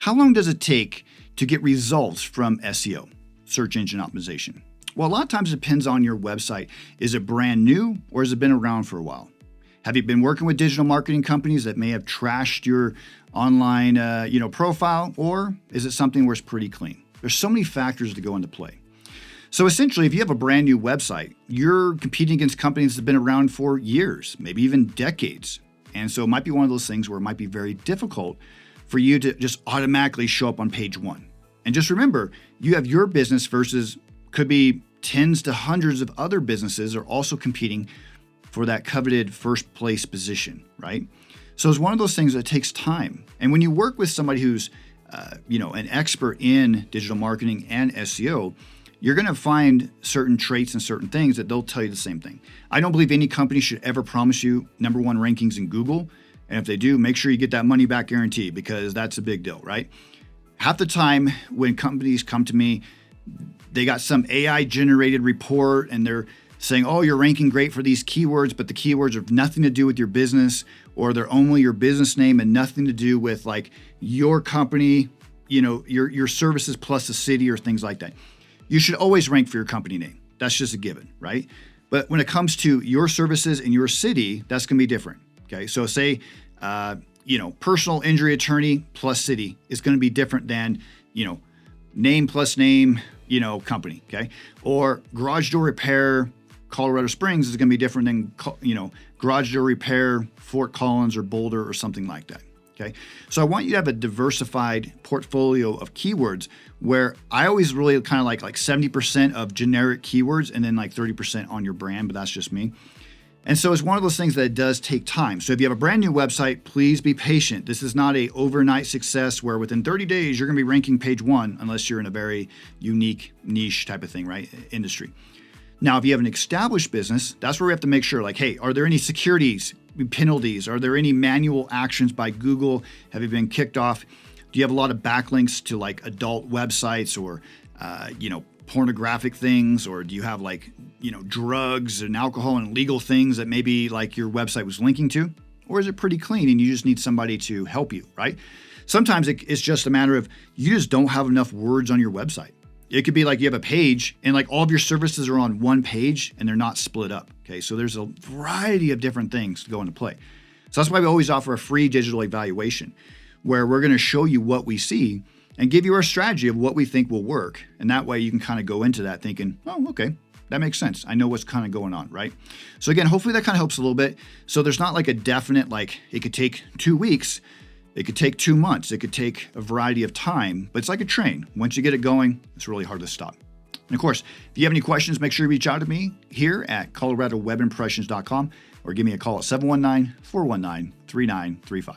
How long does it take to get results from SEO, search engine optimization? Well, a lot of times it depends on your website. Is it brand new or has it been around for a while? Have you been working with digital marketing companies that may have trashed your online profile, or is it something where it's pretty clean? There's so many factors that go into play. So essentially, if you have a brand new website, you're competing against companies that have been around for years, maybe even decades. And so it might be one of those things where it might be very difficult for you to just automatically show up on page one. And just remember, you have your business versus could be tens to hundreds of other businesses are also competing for that coveted first place position, right? So it's one of those things that takes time. And when you work with somebody who's, an expert in digital marketing and SEO, you're going to find certain traits and certain things that they'll tell you the same thing. I don't believe any company should ever promise you number one rankings in Google. And if they do, make sure you get that money back guarantee, because that's a big deal, right? Half the time when companies come to me, they got some AI generated report and they're saying, oh, you're ranking great for these keywords, but the keywords have nothing to do with your business, or they're only your business name and nothing to do with like your company, your services plus a city or things like that. You should always rank for your company name. That's just a given, right? But when it comes to your services in your city, that's going to be different. Okay. So say, personal injury attorney plus city is going to be different than, name plus name, company. Okay. Or garage door repair, Colorado Springs is going to be different than, garage door repair, Fort Collins or Boulder or something like that. Okay. So I want you to have a diversified portfolio of keywords where I always really kind of like 70% of generic keywords and then like 30% on your brand, but that's just me. And so it's one of those things that it does take time. So if you have a brand new website, please be patient. This is not a overnight success where within 30 days, you're going to be ranking page one, unless you're in a very unique niche type of thing, right? Industry. Now, if you have an established business, that's where we have to make sure, like, hey, are there any securities, penalties? Are there any manual actions by Google? Have you been kicked off? Do you have a lot of backlinks to like adult websites or, pornographic things? Or do you have like, drugs and alcohol and legal things that maybe like your website was linking to? Or is it pretty clean and you just need somebody to help you, right? Sometimes it's just a matter of you just don't have enough words on your website. It could be like you have a page and like all of your services are on one page and they're not split up. Okay. So there's a variety of different things to go into play. So that's why we always offer a free digital evaluation where we're going to show you what we see and give you our strategy of what we think will work. And that way you can kind of go into that thinking, oh, okay, that makes sense. I know what's kind of going on, right? So again, hopefully that kind of helps a little bit. So there's not like a definite, like it could take 2 weeks. It could take 2 months. It could take a variety of time, but it's like a train. Once you get it going, it's really hard to stop. And of course, if you have any questions, make sure you reach out to me here at coloradowebimpressions.com or give me a call at 719-419-3935.